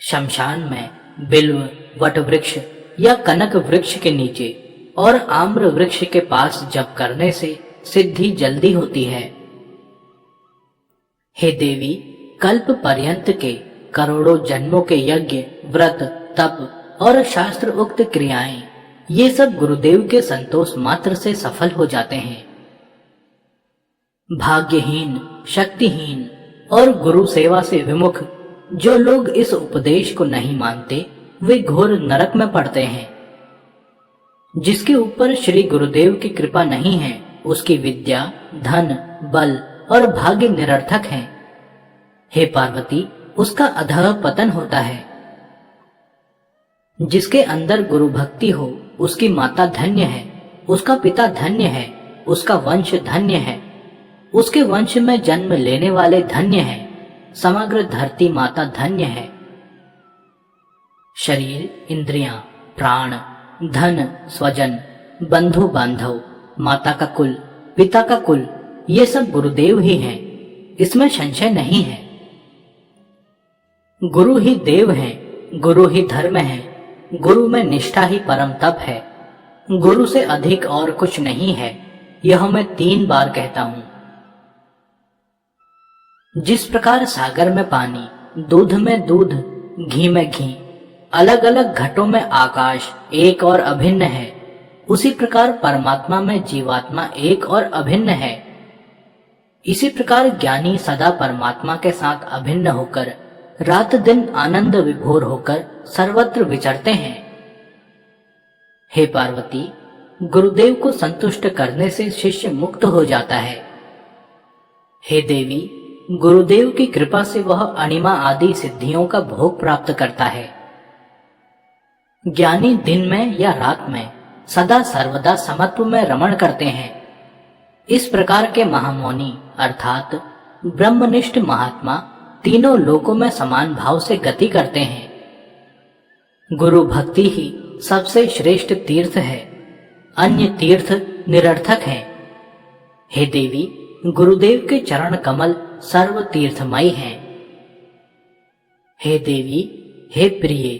शमशान में, बिल्व, वट वृक्ष या कनक वृक्ष के नीचे और आम्र वृक्ष के पास जप करने से सिद्धि जल्दी होती है। हे देवी, कल्प पर्यंत के करोड़ों जन्मों के यज्ञ, व्रत, तप और शास्त्र उक्त क्रियाएं, ये सब गुरुदेव के संतोष मात्र से सफल हो जाते हैं। भाग्यहीन, शक्तिहीन और गुरु सेवा से विमुख जो लोग इस उपदेश को नहीं मानते वे घोर नरक में पड़ते हैं। जिसके ऊपर श्री गुरुदेव की कृपा नहीं है उसकी विद्या, धन, बल और भाग्य निरर्थक हैं। हे पार्वती, उसका अधः पतन होता है। जिसके अंदर गुरु भक्ति हो उसकी माता धन्य है, उसका पिता धन्य है, उसका वंश धन्य है, उसके वंश में जन्म लेने वाले धन्य हैं, समग्र धरती माता धन्य है। शरीर, इंद्रियां, प्राण, धन, स्वजन, बंधु बांधव, माता का कुल, पिता का कुल, ये सब गुरुदेव ही हैं, इसमें संशय नहीं है। गुरु ही देव हैं, गुरु ही धर्म है, गुरु में निष्ठा ही परम तप है, गुरु से अधिक और कुछ नहीं है, यह मैं 3 बार कहता हूं। जिस प्रकार सागर में पानी, दूध में दूध, घी में घी, अलग अलग घटों में आकाश एक और अभिन्न है, उसी प्रकार परमात्मा में जीवात्मा एक और अभिन्न है। इसी प्रकार ज्ञानी सदा परमात्मा के साथ अभिन्न होकर रात दिन आनंद विभोर होकर सर्वत्र विचरते हैं। हे पार्वती, गुरुदेव को संतुष्ट करने से शिष्य मुक्त हो जाता है। हे देवी, गुरुदेव की कृपा से वह अणिमा आदि सिद्धियों का भोग प्राप्त करता है। ज्ञानी दिन में या रात में सदा सर्वदा समत्व में रमण करते हैं। इस प्रकार के महामौनी अर्थात ब्रह्मनिष्ठ महात्मा तीनों लोकों में समान भाव से गति करते हैं। गुरु भक्ति ही सबसे श्रेष्ठ तीर्थ है, अन्य तीर्थ निरर्थक हैं। हे देवी, गुरुदेव के चरण कमल सर्व तीर्थमय हैं। हे देवी, हे प्रिय,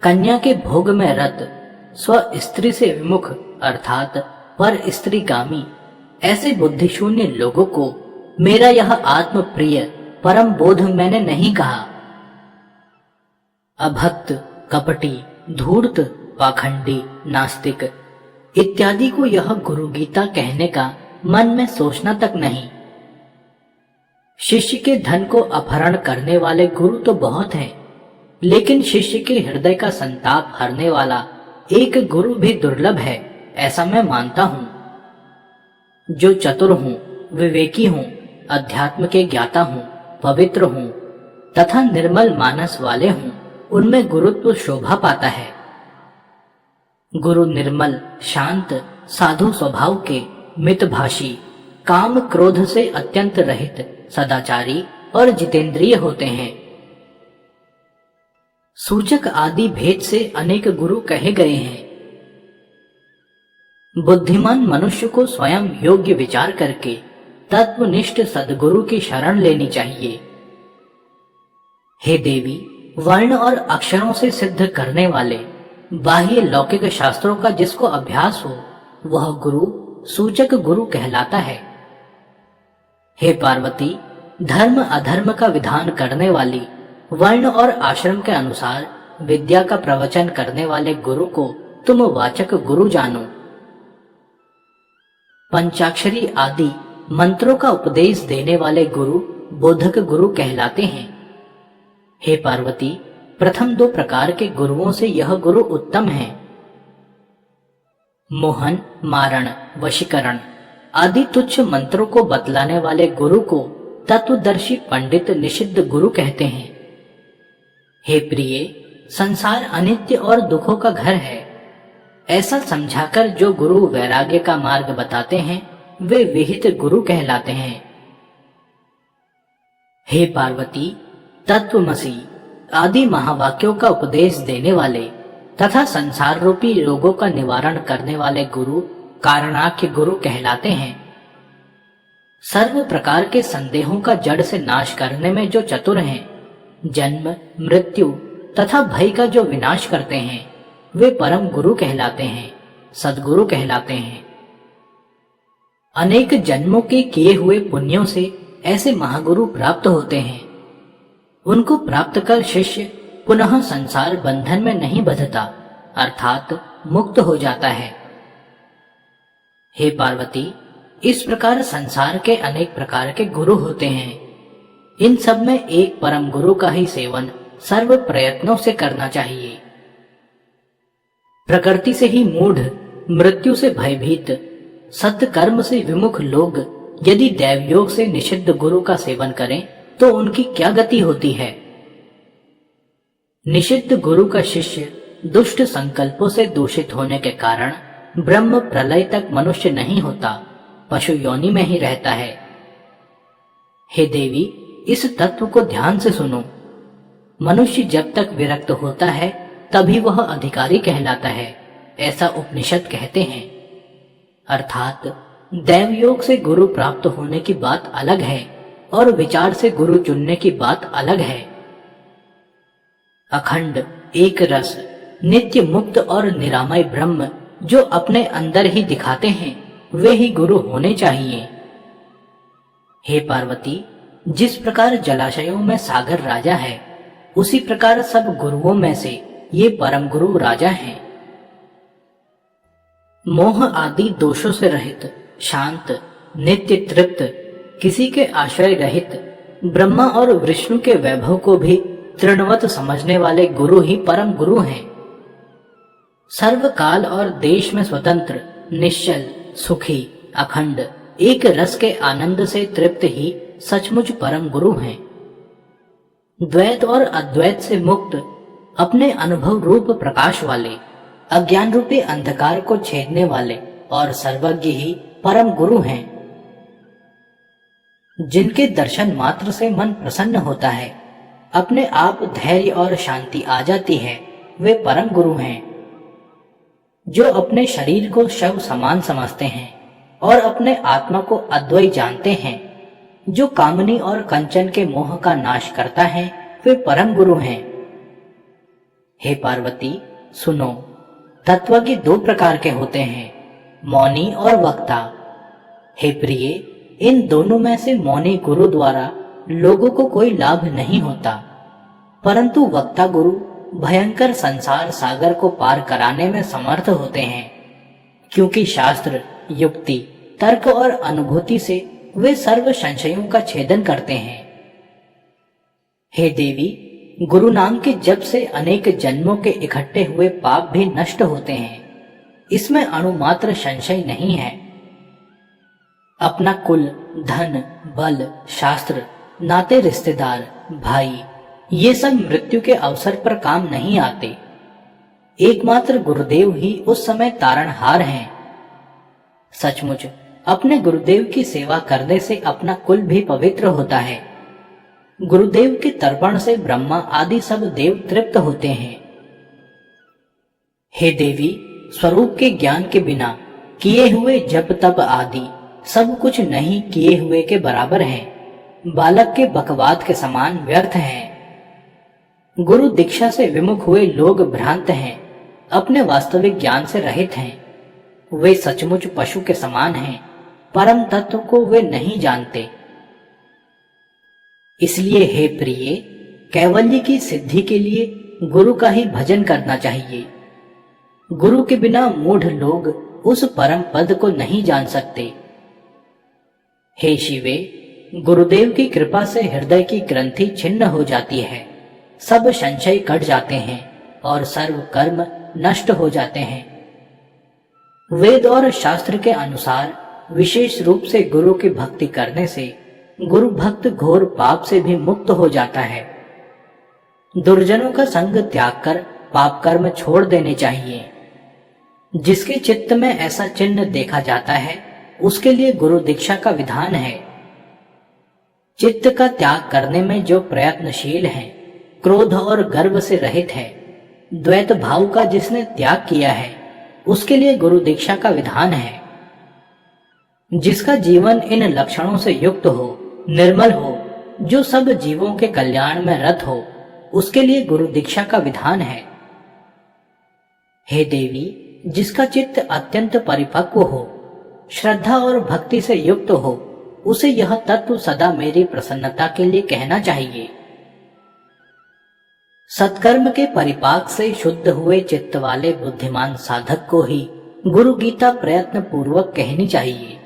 कन्या के भोग में रत, स्व स्त्री से विमुख अर्थात पर स्त्रीगामी ऐसे बुद्धिशून्य लोगों को मेरा यह आत्म प्रिय परम बोध मैंने नहीं कहा। अभक्त, कपटी, धूर्त, पाखंडी, नास्तिक इत्यादि को यह गुरु गीता कहने का मन में सोचना तक नहीं। शिष्य के धन को अपहरण करने वाले गुरु तो बहुत हैं, लेकिन शिष्य के हृदय का संताप हरने वाला एक गुरु भी दुर्लभ है, ऐसा मैं मानता हूं। जो चतुर हूं, विवेकी हूं, अध्यात्म के ज्ञाता हूं, पवित्र हूं तथा निर्मल मानस वाले हूं, उनमें गुरुत्व शोभा पाता है। गुरु निर्मल, शांत, साधु स्वभाव के, मितभाषी, काम क्रोध से अत्यंत रहित, सदाचारी और जितेंद्रिय होते हैं। सूचक आदि भेद से अनेक गुरु कहे गए हैं। बुद्धिमान मनुष्य को स्वयं योग्य विचार करके तत्वनिष्ठ सद्गुरु की शरण लेनी चाहिए। हे देवी, वर्ण और अक्षरों से सिद्ध करने वाले बाह्य लौकिक शास्त्रों का जिसको अभ्यास हो वह गुरु सूचक गुरु कहलाता है। हे पार्वती, धर्म अधर्म का विधान करने वाली वर्ण और आश्रम के अनुसार विद्या का प्रवचन करने वाले गुरु को तुम वाचक गुरु जानो। पंचाक्षरी आदि मंत्रों का उपदेश देने वाले गुरु बोधक गुरु कहलाते हैं। हे पार्वती, प्रथम 2 प्रकार के गुरुओं से यह गुरु उत्तम है। मोहन, मारण, वशीकरण आदि तुच्छ मंत्रों को बतलाने वाले गुरु को तत्वदर्शी पंडित निषिद्ध गुरु कहते हैं। हे प्रिय, संसार अनित्य और दुखों का घर है, ऐसा समझाकर जो गुरु वैराग्य का मार्ग बताते हैं वे विहित गुरु कहलाते हैं। हे पार्वती, तत्वमसि आदि महावाक्यों का उपदेश देने वाले तथा संसार रूपी रोगों का निवारण करने वाले गुरु कारणाख्य गुरु कहलाते हैं। सर्व प्रकार के संदेहों का जड़ से नाश करने में जो चतुर हैं, जन्म, मृत्यु तथा भय का जो विनाश करते हैं वे परम गुरु कहलाते हैं, सद्गुरु कहलाते हैं। अनेक जन्मों के किए हुए पुण्यों से ऐसे महागुरु प्राप्त होते हैं। उनको प्राप्त कर शिष्य पुनः संसार बंधन में नहीं बंधता अर्थात मुक्त हो जाता है। हे पार्वती, इस प्रकार संसार के अनेक प्रकार के गुरु होते हैं। इन सब में एक परम गुरु का ही सेवन सर्व प्रयत्नों से करना चाहिए। प्रकृति से ही मूढ़, मृत्यु से भयभीत, सत्कर्म से विमुख लोग यदि दैवयोग से निषिद्ध गुरु का सेवन करें तो उनकी क्या गति होती है। निषिद्ध गुरु का शिष्य दुष्ट संकल्पों से दूषित होने के कारण ब्रह्म प्रलय तक मनुष्य नहीं होता, पशु योनि में ही रहता है। हे देवी, इस तत्व को ध्यान से सुनो। मनुष्य जब तक विरक्त होता है तभी वह अधिकारी कहलाता है, ऐसा उपनिषद कहते हैं। अर्थात दैवयोग से गुरु प्राप्त होने की बात अलग है और विचार से गुरु चुनने की बात अलग है। अखंड एक रस नित्य मुक्त और निरामय ब्रह्म जो अपने अंदर ही दिखाते हैं, वे ही गुरु होने चाहिए। हे पार्वती, जिस प्रकार जलाशयों में सागर राजा है, उसी प्रकार सब गुरुओं में से ये परम गुरु राजा हैं। मोह आदि दोषों से रहित, शांत, नित्य तृप्त, किसी के आश्रय रहित, ब्रह्मा और विष्णु के वैभव को भी तृणवत समझने वाले गुरु ही परम गुरु हैं। सर्व काल और देश में स्वतंत्र, निश्चल, सुखी, अखंड, एक रस के आनंद से तृप्त ही सचमुच परम गुरु हैं। द्वैत और अद्वैत से मुक्त, अपने अनुभव रूप प्रकाश वाले, अज्ञान रूपी अंधकार को छेदने वाले और सर्वज्ञ ही परम गुरु हैं। जिनके दर्शन मात्र से मन प्रसन्न होता है, अपने आप धैर्य और शांति आ जाती है, वे परम गुरु हैं। जो अपने शरीर को शव समान समझते हैं और अपने आत्मा को अद्वैत जानते हैं, जो कामनी और कंचन के मोह का नाश करता है, वे परम गुरु हैं। हे पार्वती, सुनो, तत्वज्ञ दो प्रकार के होते हैं, मौनी और वक्ता। हे प्रिय, इन दोनों में से मौनी गुरु द्वारा लोगों को कोई लाभ नहीं होता, परंतु वक्ता गुरु भयंकर संसार सागर को पार कराने में समर्थ होते हैं, क्योंकि शास्त्र, युक्ति, तर्क और अनुभूति से वे सर्व संशयों का छेदन करते हैं। हे देवी, गुरु नाम के जप से अनेक जन्मों के इकट्ठे हुए पाप भी नष्ट होते हैं, इसमें अणुमात्र संशय नहीं है। अपना कुल, धन, बल, शास्त्र, नाते रिश्तेदार, भाई, ये सब मृत्यु के अवसर पर काम नहीं आते। एकमात्र गुरुदेव ही उस समय तारणहार हैं। सचमुच अपने गुरुदेव की सेवा करने से अपना कुल भी पवित्र होता है। गुरुदेव के तर्पण से ब्रह्मा आदि सब देव तृप्त होते हैं। हे देवी, स्वरूप के ज्ञान के बिना किए हुए जप तप आदि सब कुछ नहीं किए हुए के बराबर है, बालक के बकवाद के समान व्यर्थ हैं। गुरु दीक्षा से विमुख हुए लोग भ्रांत हैं, अपने वास्तविक ज्ञान से रहित हैं। वे सचमुच पशु के समान हैं, परम तत्व को वे नहीं जानते। इसलिए हे प्रिय, कैवल्य की सिद्धि के लिए गुरु का ही भजन करना चाहिए। गुरु के बिना मूढ़ लोग उस परम पद को नहीं जान सकते। हे शिवे, गुरुदेव की कृपा से हृदय की ग्रंथि छिन्न हो जाती है, सब संशय कट जाते हैं और सर्व कर्म नष्ट हो जाते हैं। वेद और शास्त्र के अनुसार विशेष रूप से गुरु की भक्ति करने से गुरु भक्त घोर पाप से भी मुक्त हो जाता है। दुर्जनों का संग त्याग कर पाप कर्म छोड़ देने चाहिए। जिसके चित्त में ऐसा चिन्ह देखा जाता है, उसके लिए गुरु दीक्षा का विधान है। चित्त का त्याग करने में जो प्रयत्नशील है, क्रोध और गर्व से रहित है, द्वैत भाव का जिसने त्याग किया है, उसके लिए गुरु दीक्षा का विधान है। जिसका जीवन इन लक्षणों से युक्त हो, निर्मल हो, जो सब जीवों के कल्याण में रत हो, उसके लिए गुरु दीक्षा का विधान है। हे देवी, जिसका चित्त अत्यंत परिपक्व हो, श्रद्धा और भक्ति से युक्त हो, उसे यह तत्व सदा मेरी प्रसन्नता के लिए कहना चाहिए। सत्कर्म के परिपाक से शुद्ध हुए चित्त वाले बुद्धिमान साधक को ही गुरु गीता प्रयत्न पूर्वक कहनी चाहिए।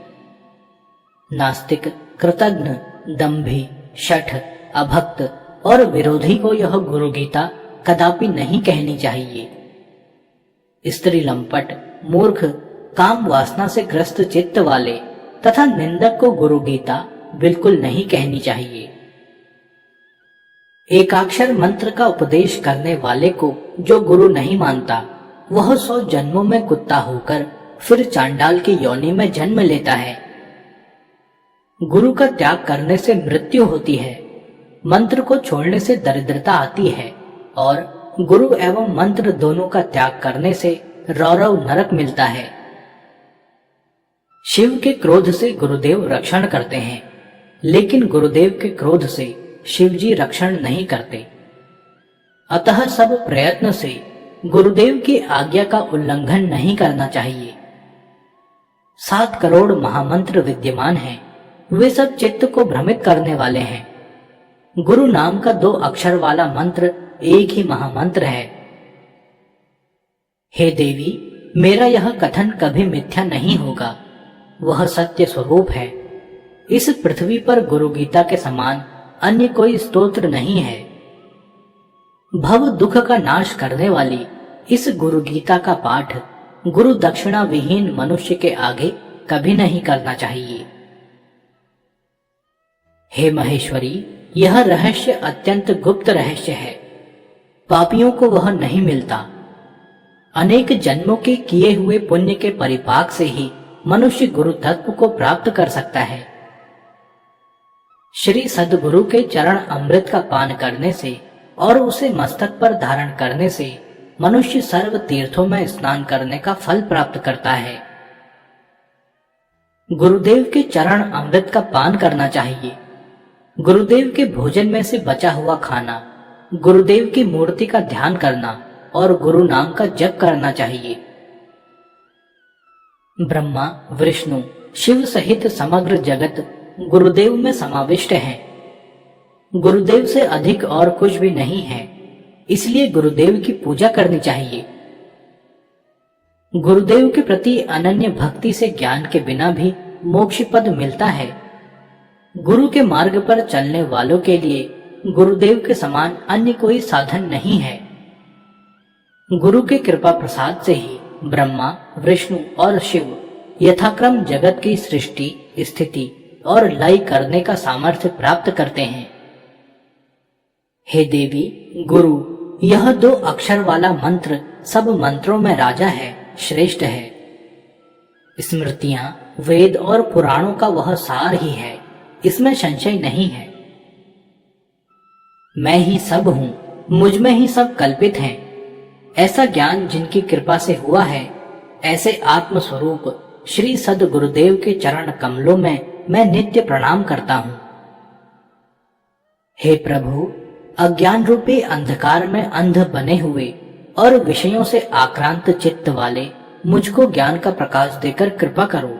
नास्तिक, कृतघ्न, दंभी, शठ, अभक्त और विरोधी को यह गुरु गीता कदापि नहीं कहनी चाहिए। स्त्री लंपट, मूर्ख, काम वासना से ग्रस्त चित्त वाले, तथा निंदक को गुरु गीता बिल्कुल नहीं कहनी चाहिए। एकाक्षर मंत्र का उपदेश करने वाले को जो गुरु नहीं मानता, वह 100 जन्मों में कुत्ता होकर फिर चांडाल की योनि में जन्म लेता है। गुरु का त्याग करने से मृत्यु होती है, मंत्र को छोड़ने से दरिद्रता आती है और गुरु एवं मंत्र दोनों का त्याग करने से रौरव नरक मिलता है। शिव के क्रोध से गुरुदेव रक्षण करते हैं, लेकिन गुरुदेव के क्रोध से शिव जी रक्षण नहीं करते। अतः सब प्रयत्न से गुरुदेव की आज्ञा का उल्लंघन नहीं करना चाहिए। 7 करोड़ महामंत्र विद्यमान हैं, वे सब चित्त को भ्रमित करने वाले हैं। गुरु नाम का 2 अक्षर वाला मंत्र एक ही महामंत्र है। हे देवी, मेरा यह कथन कभी मिथ्या नहीं होगा, वह सत्य स्वरूप है। इस पृथ्वी पर गुरु गीता के समान अन्य कोई स्तोत्र नहीं है। भव दुख का नाश करने वाली इस गुरु गीता का पाठ गुरु दक्षिणा विहीन मनुष्य के आगे कभी नहीं करना चाहिए। हे महेश्वरी, यह रहस्य अत्यंत गुप्त रहस्य है, पापियों को वह नहीं मिलता। अनेक जन्मों के किए हुए पुण्य के परिपाक से ही मनुष्य गुरु तत्व को प्राप्त कर सकता है। श्री सद्गुरु के चरण अमृत का पान करने से और उसे मस्तक पर धारण करने से मनुष्य सर्व तीर्थों में स्नान करने का फल प्राप्त करता है। गुरुदेव के चरण अमृत का पान करना चाहिए। गुरुदेव के भोजन में से बचा हुआ खाना, गुरुदेव की मूर्ति का ध्यान करना और गुरु नाम का जप करना चाहिए। ब्रह्मा, विष्णु, शिव सहित समग्र जगत गुरुदेव में समाविष्ट है। गुरुदेव से अधिक और कुछ भी नहीं है, इसलिए गुरुदेव की पूजा करनी चाहिए। गुरुदेव के प्रति अनन्य भक्ति से ज्ञान के बिना भी मोक्ष पद मिलता है। गुरु के मार्ग पर चलने वालों के लिए गुरुदेव के समान अन्य कोई साधन नहीं है। गुरु के कृपा प्रसाद से ही ब्रह्मा, विष्णु और शिव यथाक्रम जगत की सृष्टि, स्थिति और लय करने का सामर्थ्य प्राप्त करते हैं। हे देवी, गुरु यह 2 अक्षर वाला मंत्र सब मंत्रों में राजा है, श्रेष्ठ है। स्मृतियां, वेद और पुराणों का वह सार ही है, इसमें संशय नहीं है। मैं ही सब हूं, मुझ में ही सब कल्पित हैं। ऐसा ज्ञान जिनकी कृपा से हुआ है, ऐसे आत्म स्वरूप श्री सद गुरुदेव के चरण कमलों में मैं नित्य प्रणाम करता हूं। हे प्रभु, अज्ञान रूपी अंधकार में अंध बने हुए और विषयों से आक्रांत चित्त वाले मुझको ज्ञान का प्रकाश देकर कृपा करो।